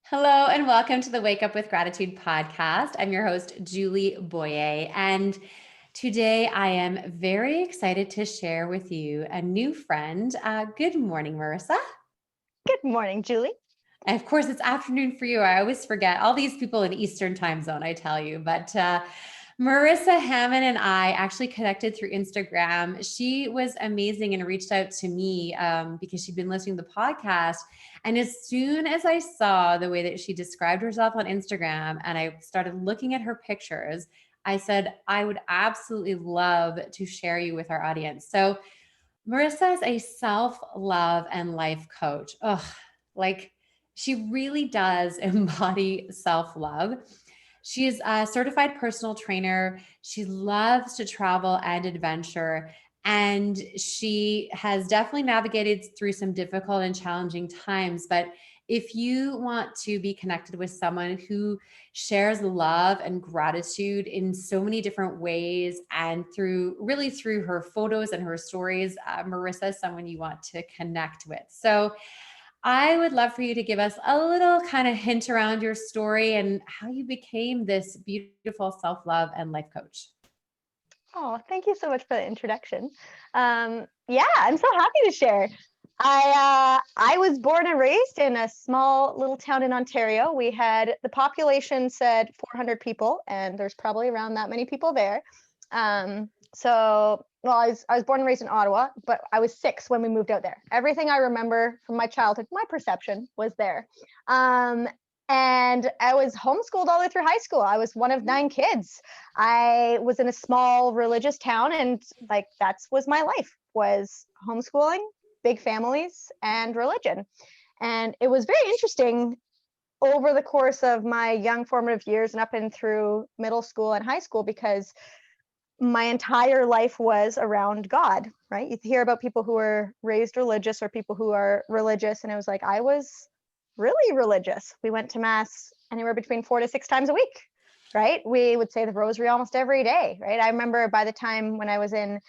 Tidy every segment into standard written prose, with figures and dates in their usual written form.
Hello and welcome to the Wake Up with Gratitude podcast. I'm your host, Julie Boyer, and today I am very excited to share with you a new friend. Good morning, Marissa. Good morning, Julie. And of course, it's afternoon for you. I always forget all these people in Eastern time zone, I tell you. But Marissa Hamon and I actually connected through Instagram. She was amazing and reached out to me because she'd been listening to the podcast. And as soon as I saw the way that she described herself on Instagram and I started looking at her pictures, I said, I would absolutely love to share you with our audience. So, Marissa is a self love and life coach. Like she really does embody self love. She is a certified personal trainer. She loves to travel and adventure. And she has definitely navigated through some difficult and challenging times. But if you want to be connected with someone who shares love and gratitude in so many different ways and through her photos and her stories, Marissa is someone you want to connect with. So I would love for you to give us a little kind of hint around your story and how you became this beautiful self-love and life coach. Oh, thank you so much for the introduction. Yeah, I'm so happy to share. I was born and raised in a small little town in Ontario. We had the population said 400 people, and there's probably around that many people there. I was born and raised in Ottawa, but I was 6 when we moved out there. Everything I remember from my childhood, my perception was there. And I was homeschooled all the way through high school. I was one of 9 kids. I was in a small religious town, and like was my life, was homeschooling, big families, and religion. And it was very interesting over the course of my young formative years and up and through middle school and high school, because my entire life was around God, right? You hear about people who are raised religious or people who are religious. And it was like, I was really religious. We went to mass anywhere between 4 to 6 times a week, right? We would say the rosary almost every day, right? I remember by the time when I was in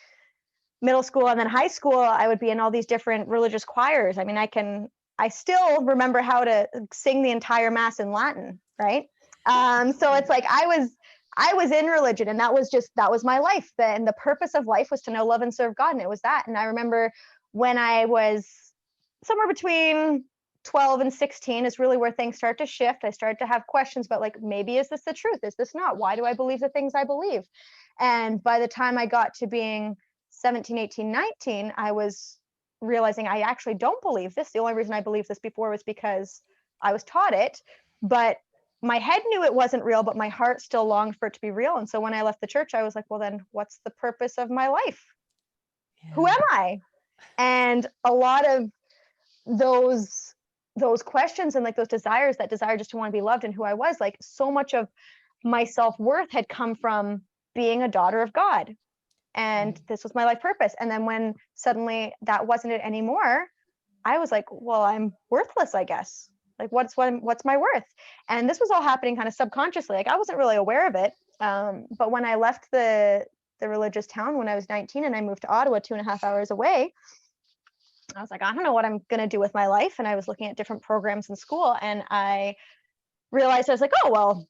middle school and then high school, I would be in all these different religious choirs. I mean, I still remember how to sing the entire mass in Latin, right? So it's like I was in religion, and that was my life. And the purpose of life was to know, love, and serve God. And it was that. And I remember when I was somewhere between 12 and 16 is really where things start to shift. I started to have questions about, like, maybe is this the truth? Is this not? Why do I believe the things I believe? And by the time I got to being 17, 18, 19, I was realizing I actually don't believe this. The only reason I believed this before was because I was taught it. But my head knew it wasn't real, but my heart still longed for it to be real. And so when I left the church, I was like, well, then what's the purpose of my life? Yeah. Who am I? And a lot of those questions and like those desires, that desire just to want to be loved and who I was, like so much of my self-worth had come from being a daughter of God. And this was my life purpose. And then when suddenly that wasn't it anymore, I was like, well, I'm worthless, I guess. Like, what's my worth? And this was all happening kind of subconsciously. Like, I wasn't really aware of it. But when I left the religious town when I was 19 and I moved to Ottawa 2.5 hours away, I was like, I don't know what I'm going to do with my life. And I was looking at different programs in school, and I realized I was like, oh, well,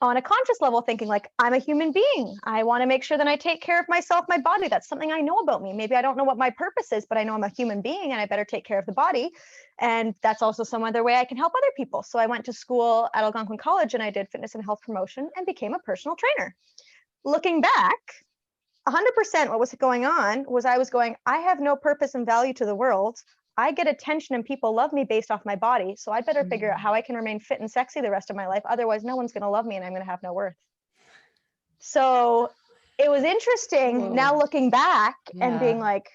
on a conscious level, thinking like, I'm a human being. I want to make sure that I take care of myself, my body. That's something I know about me. Maybe I don't know what my purpose is, but I know I'm a human being and I better take care of the body. And that's also some other way I can help other people. So I went to school at Algonquin College and I did fitness and health promotion and became a personal trainer. Looking back, 100% what was going on was I was going, I have no purpose and value to the world. I get attention and people love me based off my body. So I better figure out how I can remain fit and sexy the rest of my life. Otherwise, no one's going to love me and I'm going to have no worth. So it was interesting now looking back and being like,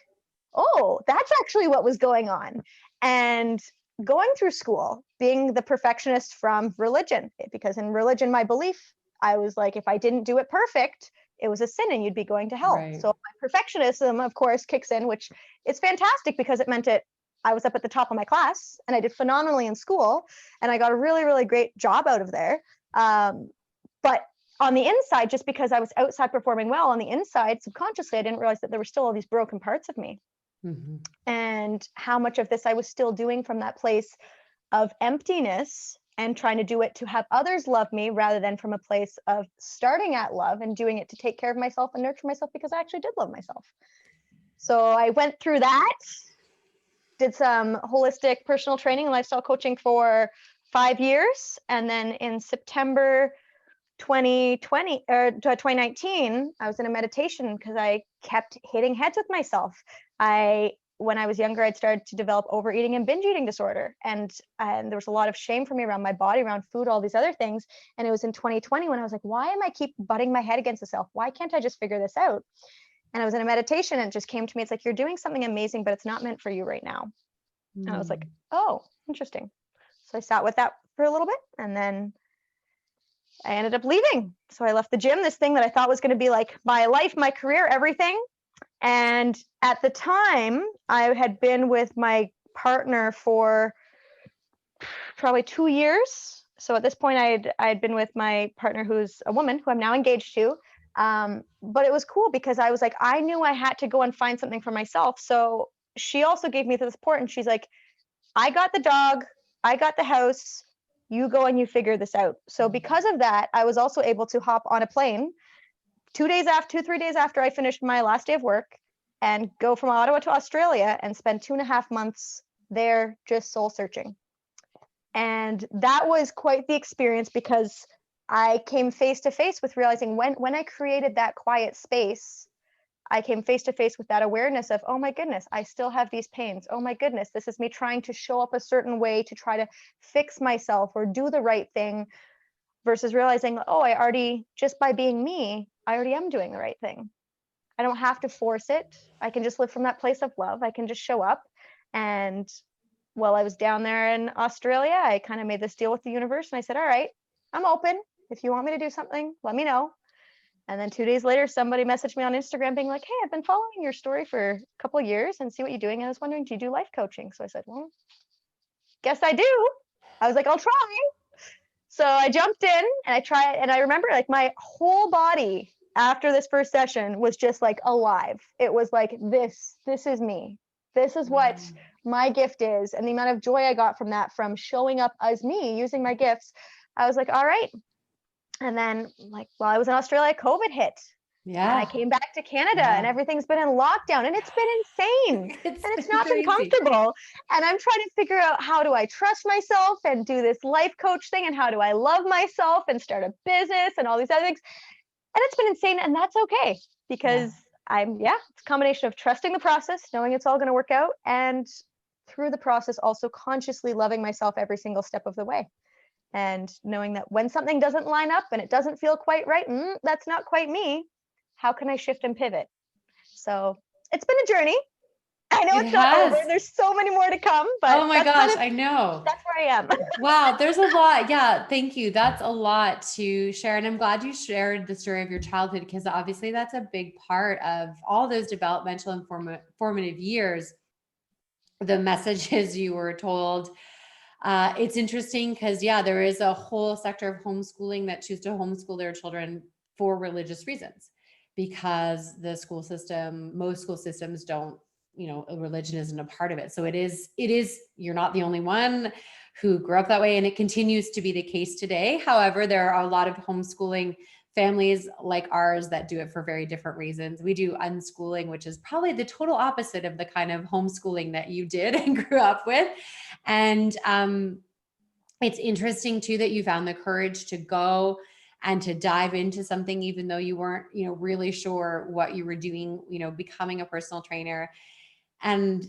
oh, that's actually what was going on. And going through school, being the perfectionist from religion, because in religion, my belief, I was like, if I didn't do it perfect, it was a sin and you'd be going to hell. Right. So my perfectionism, of course, kicks in, which is fantastic because it meant I was up at the top of my class and I did phenomenally in school and I got a really, really great job out of there. But on the inside, just because I was outside performing well, on the inside, subconsciously, I didn't realize that there were still all these broken parts of me. And how much of this I was still doing from that place of emptiness and trying to do it to have others love me rather than from a place of starting at love and doing it to take care of myself and nurture myself because I actually did love myself. So I went through that, did some holistic personal training and lifestyle coaching for 5 years. And then in September 2020 or 2019, I was in a meditation because I kept hitting heads with myself. When I was younger, I'd started to develop overeating and binge eating disorder. And there was a lot of shame for me around my body, around food, all these other things. And it was in 2020 when I was like, why am I keep butting my head against myself? Why can't I just figure this out? And I was in a meditation and it just came to me. It's like, you're doing something amazing, but it's not meant for you right now. And I was like, oh, interesting. So I sat with that for a little bit and then I ended up leaving. So I left the gym, this thing that I thought was going to be like my life, my career, everything. And at the time, I had been with my partner for probably 2 years. So at this point, I had been with my partner, who's a woman who I'm now engaged to. But it was cool because I was like, I knew I had to go and find something for myself. So she also gave me the support, and she's like, I got the dog, I got the house, you go and you figure this out. So because of that, I was also able to hop on a plane 3 days after I finished my last day of work and go from Ottawa to Australia and spend 2.5 months there just soul searching. And that was quite the experience because I came face to face with realizing when I created that quiet space, I came face to face with that awareness of, oh my goodness, I still have these pains. Oh my goodness, this is me trying to show up a certain way to try to fix myself or do the right thing versus realizing, oh, just by being me, I already am doing the right thing. I don't have to force it. I can just live from that place of love. I can just show up. And while I was down there in Australia, I kind of made this deal with the universe and I said, all right, I'm open. If you want me to do something, let me know. And then 2 days later, somebody messaged me on Instagram being like, hey, I've been following your story for a couple of years and see what you're doing. And I was wondering, do you do life coaching? So I said, well, guess I do. I was like, I'll try. So I jumped in and I tried. And I remember like my whole body after this first session was just like alive. It was like, this is me. This is what my gift is. And the amount of joy I got from that, from showing up as me, using my gifts, I was like, all right. And then like while I was in Australia, COVID hit. Yeah. And I came back to Canada and everything's been in lockdown and it's been insane. And it's not been comfortable. And I'm trying to figure out, how do I trust myself and do this life coach thing? And how do I love myself and start a business and all these other things? And it's been insane. And that's okay because it's a combination of trusting the process, knowing it's all going to work out, and through the process, also consciously loving myself every single step of the way. And knowing that when something doesn't line up and it doesn't feel quite right, that's not quite me. How can I shift and pivot? So it's been a journey. I know it's not over. There's so many more to come, but oh my gosh, I know. That's where I am. Wow, there's a lot. Yeah, thank you. That's a lot to share. And I'm glad you shared the story of your childhood because obviously that's a big part of all those developmental and formative years. The messages you were told. It's interesting because, there is a whole sector of homeschooling that choose to homeschool their children for religious reasons because most school systems don't, religion isn't a part of it. So it is, you're not the only one who grew up that way. And it continues to be the case today. However, there are a lot of homeschooling families like ours that do it for very different reasons. We do unschooling, which is probably the total opposite of the kind of homeschooling that you did and grew up with. And it's interesting too that you found the courage to go and to dive into something, even though you weren't, really sure what you were doing, becoming a personal trainer. And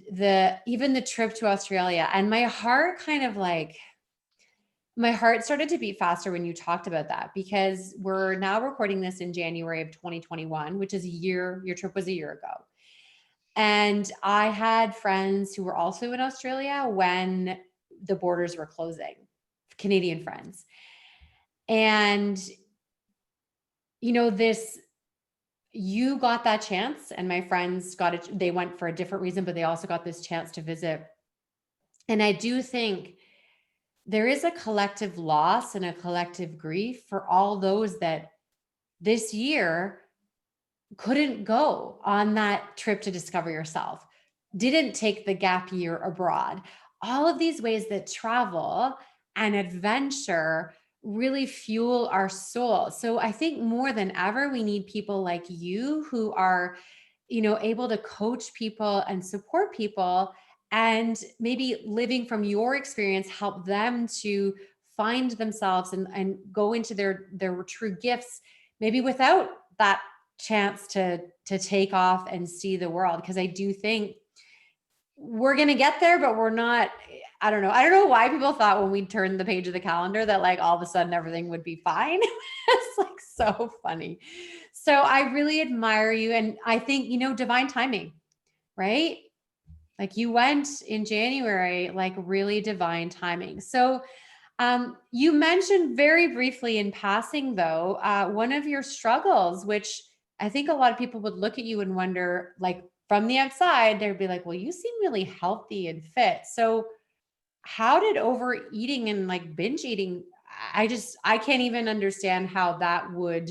even the trip to Australia, and my heart started to beat faster when you talked about that, because we're now recording this in January of 2021, which is your trip was a year ago. And I had friends who were also in Australia when the borders were closing, Canadian friends. And, you got that chance, and my friends got it. They went for a different reason, but they also got this chance to visit. And I do think there is a collective loss and a collective grief for all those that this year couldn't go on that trip to discover yourself, didn't take the gap year abroad, all of these ways that travel and adventure really fuel our soul. So I think more than ever, we need people like you who are, able to coach people and support people, and maybe living from your experience, help them to find themselves and go into their true gifts, maybe without that chance to take off and see the world. Because I do think we're going to get there, but we're not. I don't know. I don't know why people thought when we turned the page of the calendar that like all of a sudden everything would be fine. It's like so funny. So I really admire you. And I think, divine timing, right? Like you went in January, like really divine timing. So you mentioned very briefly in passing, though, one of your struggles, which I think a lot of people would look at you and wonder, like from the outside, they'd be like, well, you seem really healthy and fit. So how did overeating and like binge eating, I can't even understand how that would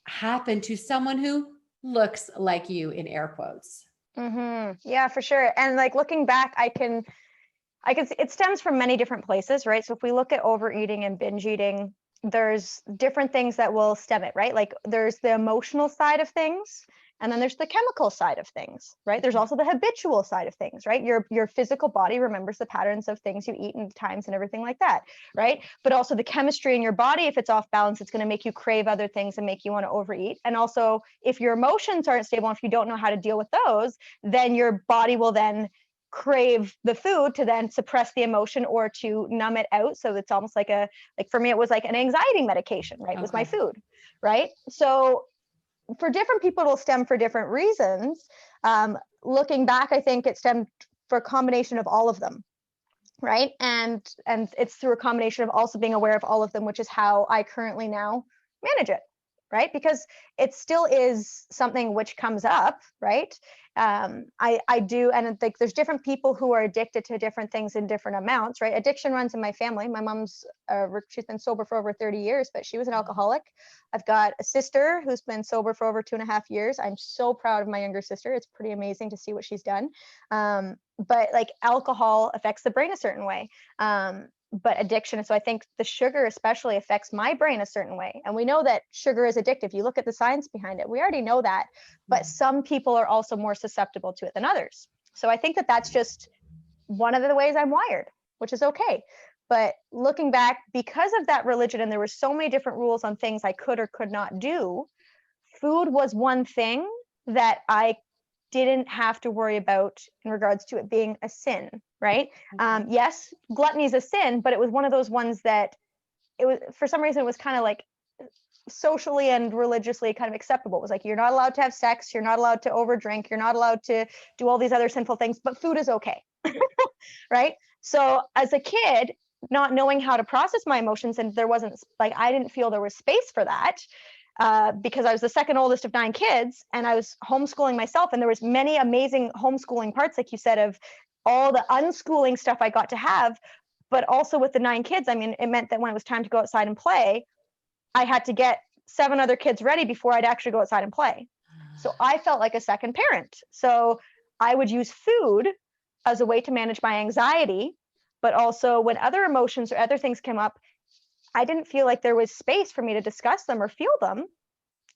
happen to someone who looks like you, in air quotes. Yeah, for sure. And like looking back, I can see it stems from many different places, right? So if we look at overeating and binge eating, there's different things that will stem it, right? Like there's the emotional side of things, and then there's the chemical side of things, right? There's also the habitual side of things, right? Your physical body remembers the patterns of things you eat and times and everything like that, right? But also the chemistry in your body, if it's off balance, it's going to make you crave other things and make you want to overeat. And also, if your emotions aren't stable, if you don't know how to deal with those, then your body will then crave the food to then suppress the emotion or to numb it out. So it's almost like for me, it was like an anxiety medication, right? It was my food, right? So for different people, it'll stem for different reasons. Looking back, I think it stemmed for a combination of all of them, right? And it's through a combination of also being aware of all of them, which is how I currently now manage it, right? Because it still is something which comes up, right? I do, and I think there's different people who are addicted to different things in different amounts, right? Addiction runs in my family. My mom's she's been sober for over 30 years, but she was an alcoholic. I've got a sister who's been sober for over 2.5 years. I'm so proud of my younger sister. It's pretty amazing to see what she's done. But like alcohol affects the brain a certain way. But addiction. So I think the sugar especially affects my brain a certain way. And we know that sugar is addictive. You look at the science behind it. We already know that. But some people are also more susceptible to it than others. So I think that that's just one of the ways I'm wired, which is okay. But looking back, because of that religion, and there were so many different rules on things I could or could not do, food was one thing that I didn't have to worry about in regards to it being a sin, right? Yes, gluttony is a sin, but it was one of those ones that it was, for some reason, it was kind of like socially and religiously kind of acceptable. It was like, you're not allowed to have sex, you're not allowed to overdrink, you're not allowed to do all these other sinful things, but food is okay, right? So as a kid, not knowing how to process my emotions, and there wasn't like, I didn't feel there was space for that. Because I was the second oldest of 9 kids, and I was homeschooling myself, and there was many amazing homeschooling parts, like you said, of all the unschooling stuff I got to have, but also with the 9 kids, I mean, it meant that when it was time to go outside and play, I had to get 7 other kids ready before I'd actually go outside and play. So I felt like a second parent. So I would use food as a way to manage my anxiety, but also when other emotions or other things came up, I didn't feel like there was space for me to discuss them or feel them.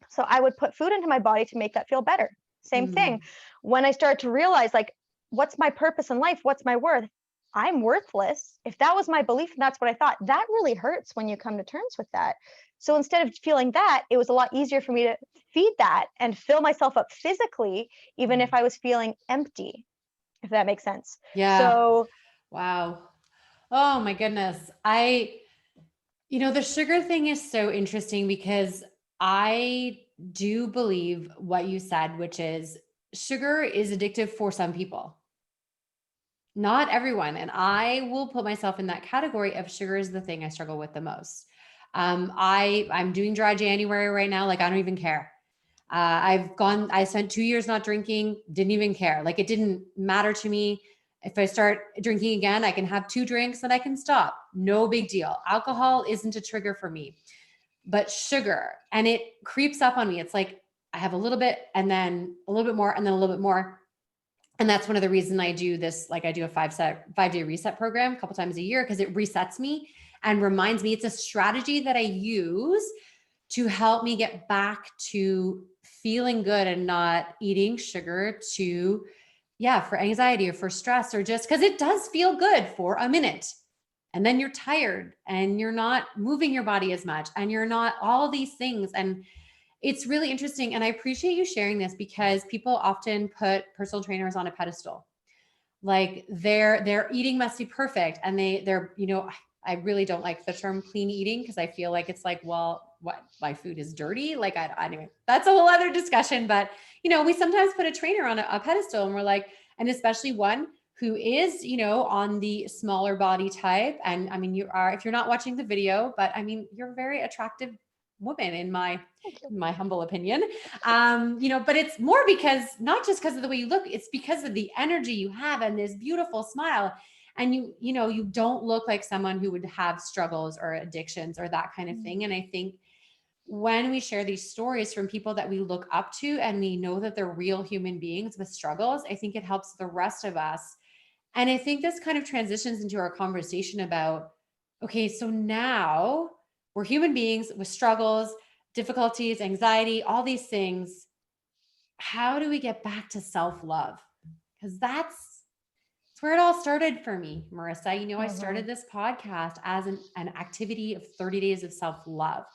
So I would put food into my body to make that feel better. Same thing. When I started to realize, like, what's my purpose in life? What's my worth? I'm worthless. If that was my belief and that's what I thought, that really hurts when you come to terms with that. So instead of feeling that, it was a lot easier for me to feed that and fill myself up physically, even if I was feeling empty, if that makes sense. Yeah. So, wow. Oh my goodness. The sugar thing is so interesting because I do believe what you said, which is sugar is addictive for some people, not everyone. And I will put myself in that category of sugar is the thing I struggle with the most. I'm doing dry January right now. Like, I don't even care. I spent 2 years not drinking, didn't even care. Like, it didn't matter to me. If I start drinking again, I can have 2 drinks and I can stop. No big deal. Alcohol isn't a trigger for me, but sugar, and it creeps up on me. It's like I have a little bit and then a little bit more and then a little bit more. And that's one of the reasons I do this. Like I do a 5-day reset program a couple times a year, because it resets me and reminds me. It's a strategy that I use to help me get back to feeling good and not eating sugar to, for anxiety or for stress, or just because it does feel good for a minute. And then you're tired and you're not moving your body as much and you're not all these things. And it's really interesting. And I appreciate you sharing this, because people often put personal trainers on a pedestal. Like their eating must be perfect. And they're, I really don't like the term clean eating, because I feel like it's like, well, what, my food is dirty? Like, anyway, that's a whole other discussion. But, we sometimes put a trainer on a pedestal, and we're like, and especially one who is, on the smaller body type. And I mean, if you're not watching the video, but I mean, you're a very attractive woman in my humble opinion. But it's more because, not just because of the way you look, it's because of the energy you have and this beautiful smile. And you don't look like someone who would have struggles or addictions or that kind of thing. And I think when we share these stories from people that we look up to and we know that they're real human beings with struggles, I think it helps the rest of us. And I think this kind of transitions into our conversation about, okay, so now we're human beings with struggles, difficulties, anxiety, all these things. How do we get back to self-love? Because that's where it all started for me, Marissa. I started this podcast as an activity of 30 days of self-love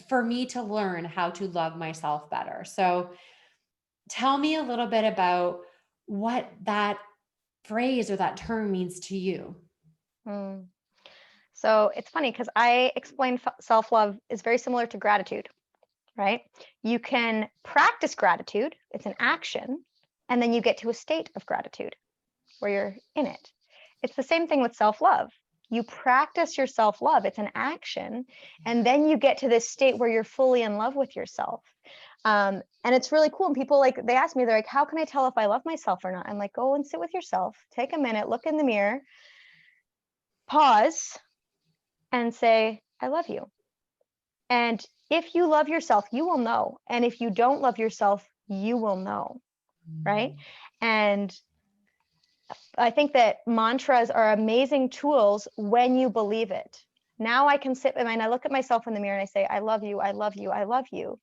for me to learn how to love myself better. So tell me a little bit about what that phrase or that term means to you. So it's funny because I explained self-love is very similar to gratitude, right? You can practice gratitude, it's an action, and then you get to a state of gratitude where you're in it. It's the same thing with self-love. You practice your self-love, it's an action, and then you get to this state where you're fully in love with yourself. And it's really cool. And people they ask me, they're like, how can I tell if I love myself or not? I'm like, go and sit with yourself, take a minute, look in the mirror, pause, and say, I love you. And if you love yourself, you will know. And if you don't love yourself, you will know, right? And I think that mantras are amazing tools when you believe it. Now I can sit and I look at myself in the mirror and I say, I love you, I love you, I love you.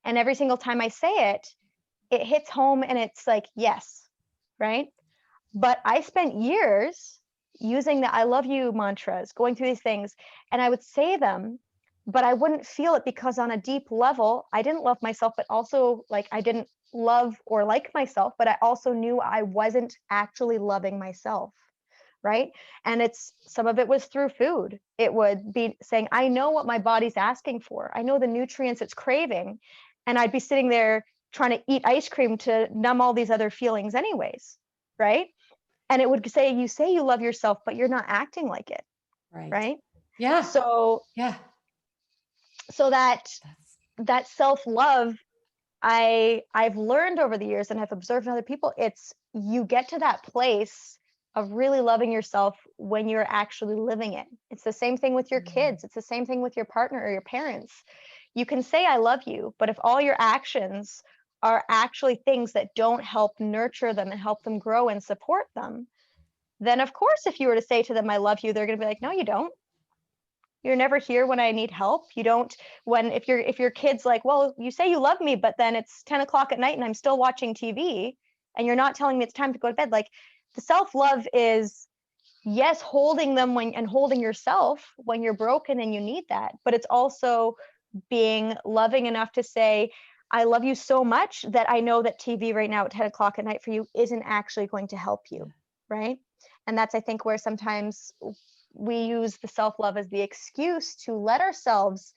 And every single time I say it, it hits home and it's like, yes, right? But I spent years using the I love you mantras, going through these things, and I would say them, but I wouldn't feel it because on a deep level, I didn't love myself, but also I didn't love or like myself, but I also knew I wasn't actually loving myself, right? And some of it was through food. It would be saying, I know what my body's asking for. I know the nutrients it's craving. And I'd be sitting there trying to eat ice cream to numb all these other feelings anyways, right? And it would say you love yourself, but you're not acting like it. Right. Yeah. So that self-love, I've learned over the years and have observed in other people, it's you get to that place of really loving yourself when you're actually living it. It's the same thing with your kids. It's the same thing with your partner or your parents. You can say, I love you, but if all your actions are actually things that don't help nurture them and help them grow and support them, then of course, if you were to say to them, I love you, they're going to be like, no, you don't. You're never here when I need help. You don't, if your kid's like, well, you say you love me, but then it's 10 o'clock at night and I'm still watching TV and you're not telling me it's time to go to bed. Like, the self-love is, yes, holding them and holding yourself when you're broken and you need that, but it's also being loving enough to say, I love you so much that I know that TV right now at 10 o'clock at night for you isn't actually going to help you, right? And that's, I think, where sometimes we use the self-love as the excuse to let ourselves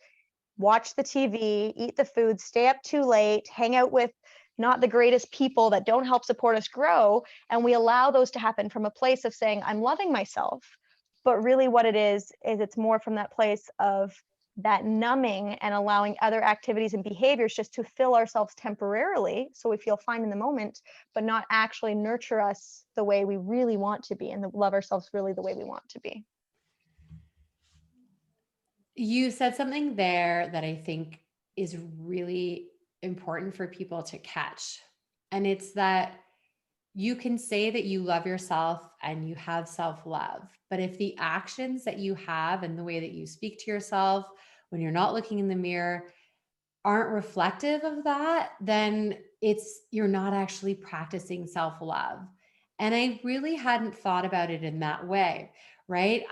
watch the TV, eat the food, stay up too late, hang out with not the greatest people that don't help support us grow. And we allow those to happen from a place of saying, I'm loving myself. But really what it is it's more from that place of that numbing and allowing other activities and behaviors just to fill ourselves temporarily so we feel fine in the moment, but not actually nurture us the way we really want to be and love ourselves really the way we want to be. You said something there that I think is really important for people to catch. And it's that you can say that you love yourself and you have self-love, but if the actions that you have and the way that you speak to yourself when you're not looking in the mirror aren't reflective of that, then you're not actually practicing self-love. And I really hadn't thought about it in that way, right?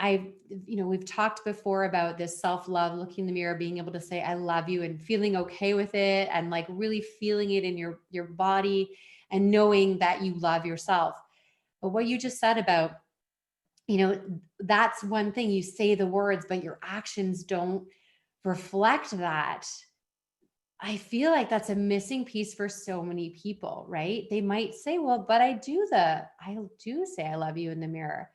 We've talked before about this self-love, looking in the mirror, being able to say I love you and feeling okay with it, and like really feeling it in your body and knowing that you love yourself. But what you just said about, that's one thing, you say the words but your actions don't reflect that. I feel like that's a missing piece for so many people, right? They might say, well, but I do say I love you in the mirror.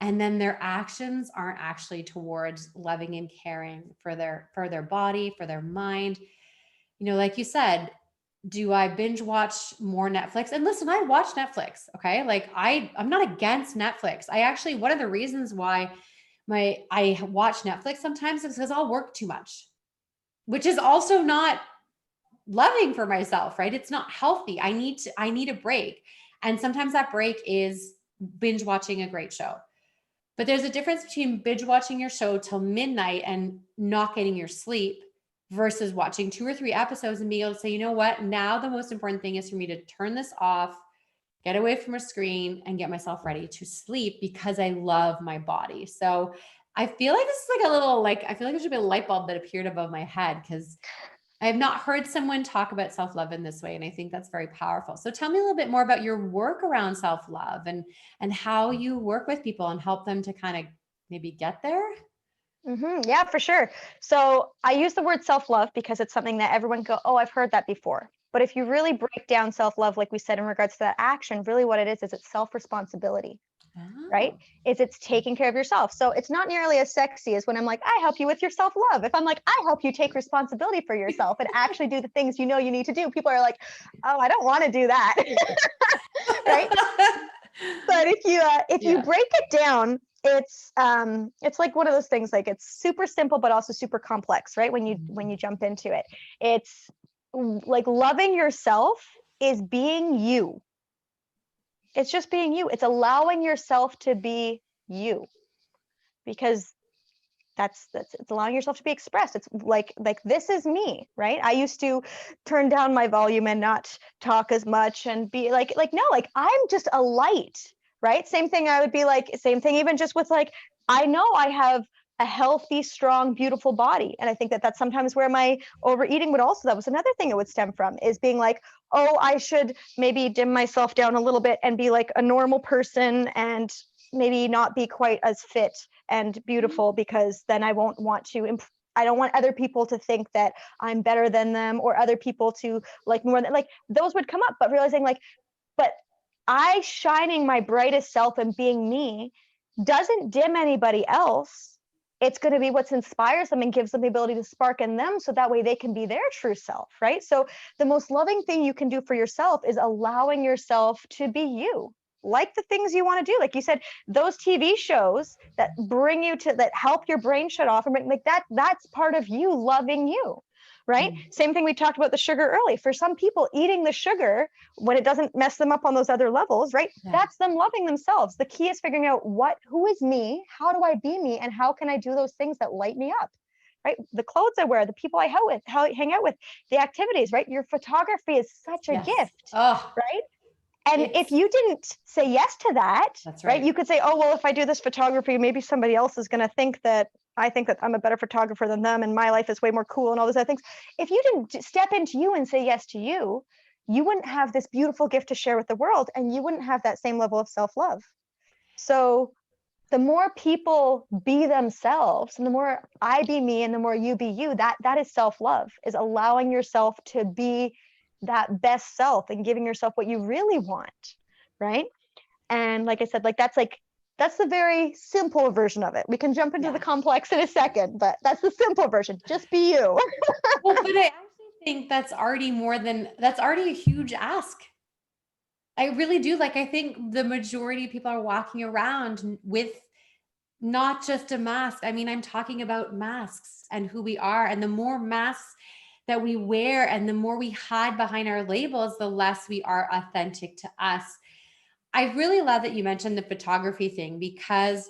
And then their actions aren't actually towards loving and caring for their body, for their mind. Like you said, do I binge watch more Netflix? And listen, I watch Netflix. Okay. Like I'm not against Netflix. I actually, one of the reasons why I watch Netflix sometimes is because I'll work too much, which is also not loving for myself, right? It's not healthy. I need a break. And sometimes that break is binge watching a great show. But there's a difference between binge watching your show till midnight and not getting your sleep versus watching 2 or 3 episodes and being able to say, you know what? Now the most important thing is for me to turn this off, get away from a screen, and get myself ready to sleep because I love my body. So I feel like this is like a little, like, I feel like there should be a light bulb that appeared above my head because I have not heard someone talk about self-love in this way. And I think that's very powerful. So tell me a little bit more about your work around self-love and how you work with people and help them to kind of maybe get there. Yeah, for sure. So I use the word self-love because it's something that everyone go, oh, I've heard that before. But if you really break down self-love, like we said, in regards to that action, really what it is it's self-responsibility, right? Oh, It's taking care of yourself. So it's not nearly as sexy as when I'm like, I help you with your self-love. If I'm like, I help you take responsibility for yourself and actually do the things you need to do, people are like, oh, I don't want to do that. Right? But if you yeah. break it down, it's like one of those things, like it's super simple but also super complex, right? When you jump into it, it's like loving yourself is being you. It's just being you. It's allowing yourself to be you, because that's it's allowing yourself to be expressed. It's like this is me, right? I used to turn down my volume and not talk as much and be like no, like I'm just a light, right? Same thing, I would be like, same thing even just with like, I know I have a healthy, strong, beautiful body, and I think that that's sometimes where my overeating would also, that was another thing it would stem from, is being like, oh, I should maybe dim myself down a little bit and be like a normal person and maybe not be quite as fit and beautiful, because then I won't want to I don't want other people to think that I'm better than them, or other people to like more than, like those would come up. But realizing like, but I shining my brightest self and being me doesn't dim anybody else. It's going to be what inspires them and gives them the ability to spark in them, so that way they can be their true self, right? So the most loving thing you can do for yourself is allowing yourself to be you, like the things you want to do. Like you said, those TV shows that bring you to, that help your brain shut off and bring, like that's part of you loving you, right? Same thing, we talked about the sugar early. For some people, eating the sugar when it doesn't mess them up on those other levels, right? Yeah. That's them loving themselves. The key is figuring out who is me, how do I be me, and how can I do those things that light me up, right? The clothes I wear, the people I hang out with, the activities, right? Your photography is such a Yes. gift, Oh, right? And if you didn't say yes to that, that's right, right. you could say, oh, well, if I do this photography, maybe somebody else is going to think that I think that I'm a better photographer than them and my life is way more cool and all those other things. If you didn't step into you and say yes to you, you wouldn't have this beautiful gift to share with the world, and you wouldn't have that same level of self-love. So the more people be themselves, and the more I be me and the more you be you, that is self-love, is allowing yourself to be that best self and giving yourself what you really want, right? And like I said, that's the very simple version of it. We can jump into the complex in a second, but that's the simple version. Just be you. Well, but I actually think that's already a huge ask. I really do. Like, I think the majority of people are walking around with not just a mask. I mean, I'm talking about masks and who we are. And the more masks that we wear and the more we hide behind our labels, the less we are authentic to us. I really love that you mentioned the photography thing because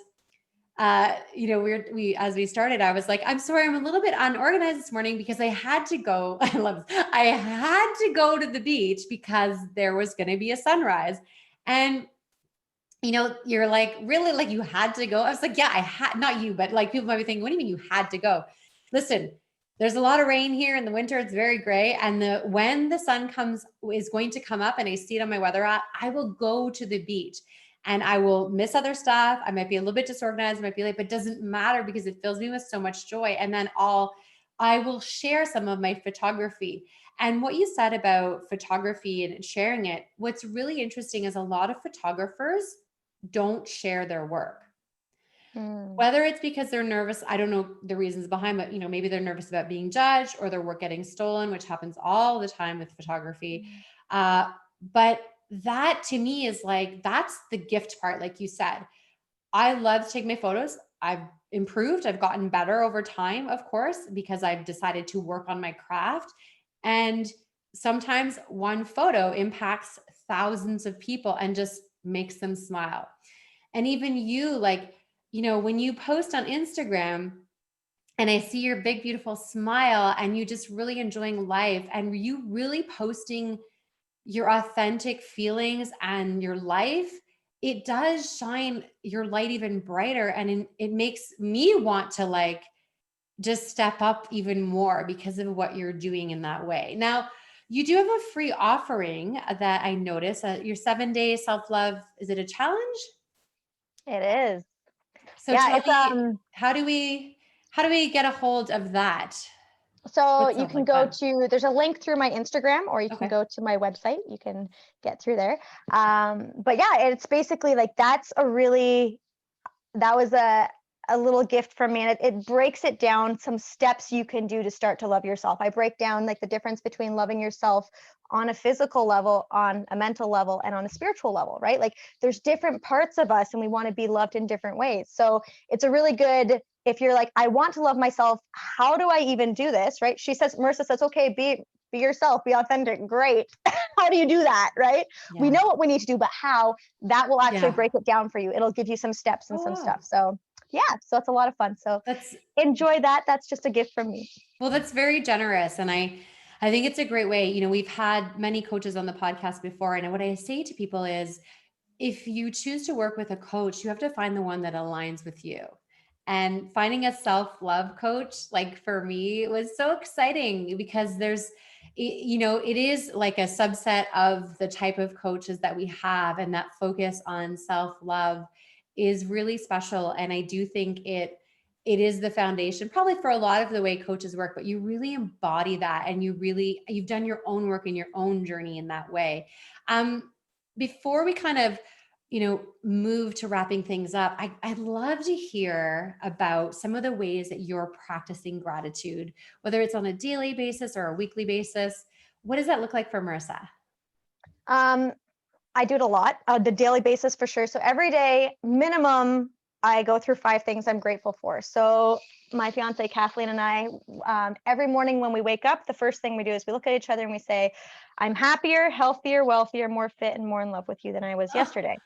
we as we started, I was like, I'm sorry, I'm a little bit unorganized this morning because I had to go. I had to go to the beach because there was going to be a sunrise. And you're like, really? Like you had to go? I was like, yeah, I had, not you, but like people might be thinking, what do you mean you had to go? Listen, there's a lot of rain here in the winter. It's very gray. And when the sun is going to come up and I see it on my weather app, I will go to the beach and I will miss other stuff. I might be a little bit disorganized, I might be late, but it doesn't matter because it fills me with so much joy. And then I will share some of my photography. And what you said about photography and sharing it, what's really interesting is a lot of photographers don't share their work. Whether it's because they're nervous, I don't know the reasons behind, but maybe they're nervous about being judged or their work getting stolen, which happens all the time with photography. But that to me is like, that's the gift part. Like you said, I love to take my photos. I've improved. I've gotten better over time, of course, because I've decided to work on my craft. And sometimes one photo impacts thousands of people and just makes them smile. And even you, like, when you post on Instagram and I see your big, beautiful smile and you just really enjoying life and you really posting your authentic feelings and your life, it does shine your light even brighter. And it makes me want to like just step up even more because of what you're doing in that way. Now, you do have a free offering that I noticed, your 7-day self-love. Is it a challenge? It is. So Yeah, tell it's me, how do we get a hold of that? so What you sounds can like go fun. to, there's a link through my Instagram, or you can Okay. go to my website. You can get through there. But yeah, it's basically like that was a little gift from me, and it breaks it down, some steps you can do to start to love yourself. I break down like the difference between loving yourself on a physical level, on a mental level, and on a spiritual level, right? Like there's different parts of us and we want to be loved in different ways. So it's a really good, if you're like, I want to love myself, how do I even do this, right? Marissa says, okay, be yourself, be authentic. Great. How do you do that, right? Yeah. We know what we need to do, but how, that will actually Yeah. break it down for you. It'll give you some steps and Oh, some wow. stuff. So yeah, so it's a lot of fun. So enjoy that. That's just a gift from me. Well, that's very generous. And I think it's a great way. We've had many coaches on the podcast before. And what I say to people is, if you choose to work with a coach, you have to find the one that aligns with you. And finding a self-love coach, like for me, was so exciting because it is like a subset of the type of coaches that we have, and that focus on self-love is really special. And I do think it is the foundation probably for a lot of the way coaches work, but you really embody that and you've done your own work in your own journey in that way. Before we kind of move to wrapping things up, I'd love to hear about some of the ways that you're practicing gratitude, whether it's on a daily basis or a weekly basis. What does that look like for Marissa? I do it a lot, the daily basis for sure. So every day, minimum, I go through 5 things I'm grateful for. So my fiance Kathleen and I, every morning when we wake up, the first thing we do is we look at each other and we say, I'm happier, healthier, wealthier, more fit, and more in love with you than I was yesterday.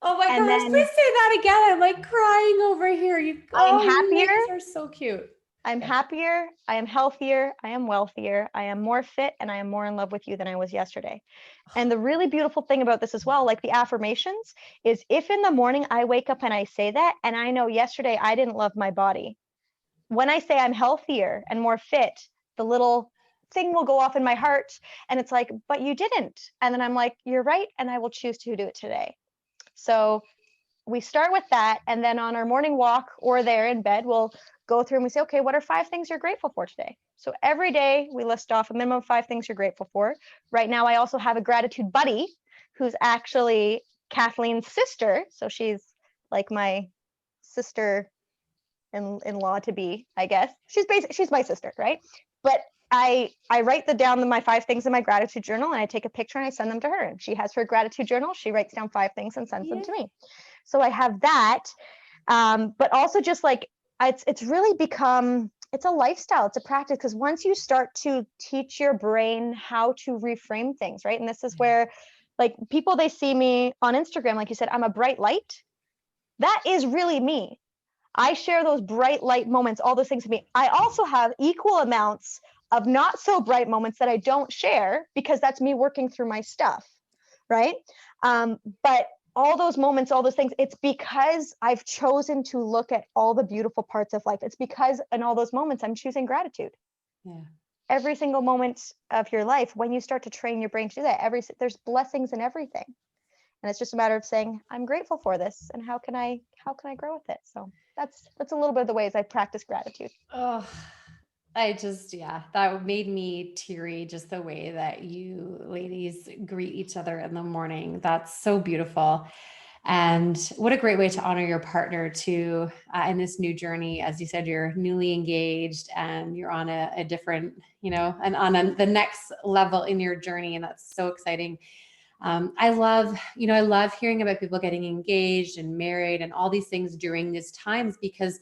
Oh my And gosh, then, please say that again. I'm like crying over here. You happier. ladies are so cute. I'm happier, I am healthier, I am wealthier, I am more fit, and I am more in love with you than I was yesterday. And the really beautiful thing about this as well, like the affirmations, is if in the morning I wake up and I say that, and I know yesterday I didn't love my body, when I say I'm healthier and more fit, the little thing will go off in my heart, and it's like, but you didn't. And then I'm like, you're right, and I will choose to do it today. So we start with that, and then on our morning walk or there in bed, we'll go through and we say, okay, what are 5 things you're grateful for today? So every day we list off a minimum of 5 things you're grateful for. Right now, I also have a gratitude buddy who's actually Kathleen's sister. So she's like my sister in law to be, I guess. She's my sister, right? But I write down my 5 things in my gratitude journal, and I take a picture and I send them to her. And she has her gratitude journal. She writes down 5 things and sends them to me. So I have that. But also just like, it's really become, it's a lifestyle, it's a practice, because once you start to teach your brain how to reframe things, right? And this is where Like people, they see me on Instagram, like you said, I'm a bright light. That is really me. I share those bright light moments, all those things to me. I also have equal amounts of not so bright moments that I don't share because that's me working through my stuff, right? But all those moments, all those things, it's because I've chosen to look at all the beautiful parts of life. It's because in all those moments, I'm choosing gratitude. Yeah. Every single moment of your life, when you start to train your brain to do that, there's blessings in everything. And it's just a matter of saying, I'm grateful for this, and how can I grow with it? So that's a little bit of the ways I practice gratitude. Oh, that made me teary, just the way that you ladies greet each other in the morning. That's so beautiful. And what a great way to honor your partner too, in this new journey. As you said, you're newly engaged and you're on a different, and on the next level in your journey. And that's so exciting. I love hearing about people getting engaged and married and all these things during these times, because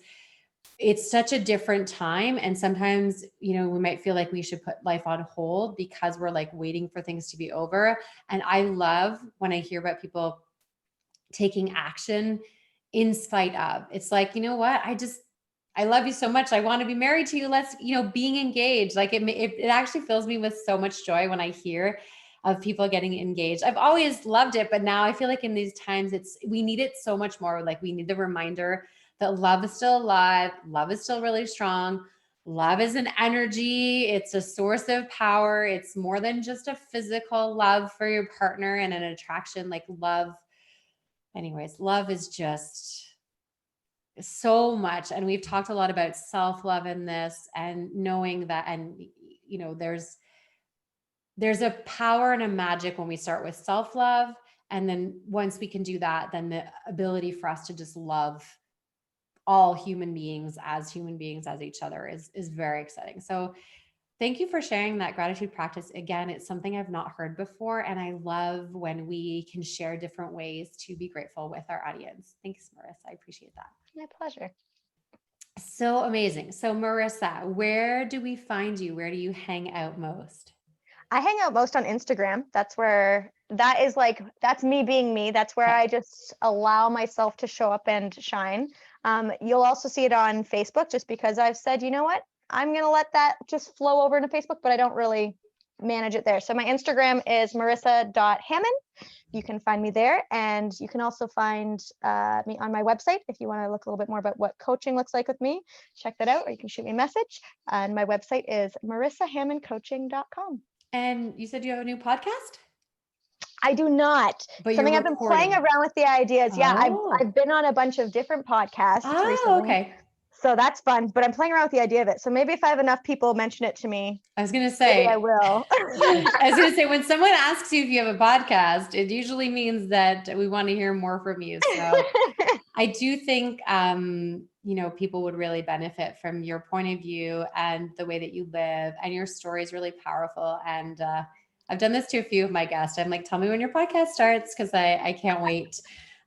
it's such a different time. And sometimes, we might feel like we should put life on hold because we're like waiting for things to be over. And I love when I hear about people taking action in spite of. It's like, you know what? I love you so much. I want to be married to you. Let's, being engaged. Like it actually fills me with so much joy when I hear of people getting engaged. I've always loved it, but now I feel like in these times we need it so much more. Like we need the reminder that love is still alive. Love is still really strong. Love is an energy. It's a source of power. It's more than just a physical love for your partner and an attraction. Like love is just so much. And we've talked a lot about self-love in this, and knowing that, and there's a power and a magic when we start with self-love. And then once we can do that, then the ability for us to just love all human beings as each other is very exciting. So thank you for sharing that gratitude practice. Again, it's something I've not heard before. And I love when we can share different ways to be grateful with our audience. Thanks, Marissa. I appreciate that. My pleasure. So amazing. So Marissa, where do we find you? Where do you hang out most? I hang out most on Instagram. That's me being me. That's where Okay. I just allow myself to show up and shine. You'll also see it on Facebook, just because I've said, you know what, I'm going to let that just flow over into Facebook, but I don't really manage it there. So my Instagram is marissa.hamon. You can find me there. And you can also find me on my website if you want to look a little bit more about what coaching looks like with me. Check that out, or you can shoot me a message. And my website is marissahamoncoaching.com. And you said you have a new podcast? I do not. But Something I've been playing around with the ideas. Yeah, I've been on a bunch of different podcasts recently. Okay. So that's fun, but I'm playing around with the idea of it. So maybe if I have enough people mention it to me, I was going to say, maybe I will. I was going to say, when someone asks you if you have a podcast, it usually means that we want to hear more from you. So I do think, people would really benefit from your point of view and the way that you live, and your story is really powerful. And I've done this to a few of my guests. I'm like, tell me when your podcast starts, because I can't wait,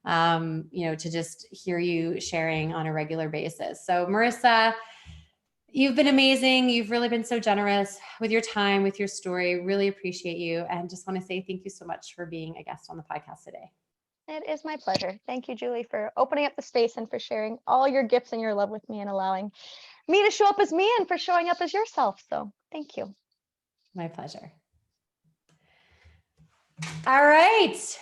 to just hear you sharing on a regular basis. So Marissa, you've been amazing. You've really been so generous with your time, with your story. Really appreciate you. And just want to say thank you so much for being a guest on the podcast today. It is my pleasure. Thank you, Julie, for opening up the space and for sharing all your gifts and your love with me, and allowing me to show up as me, and for showing up as yourself. So thank you. My pleasure. All right.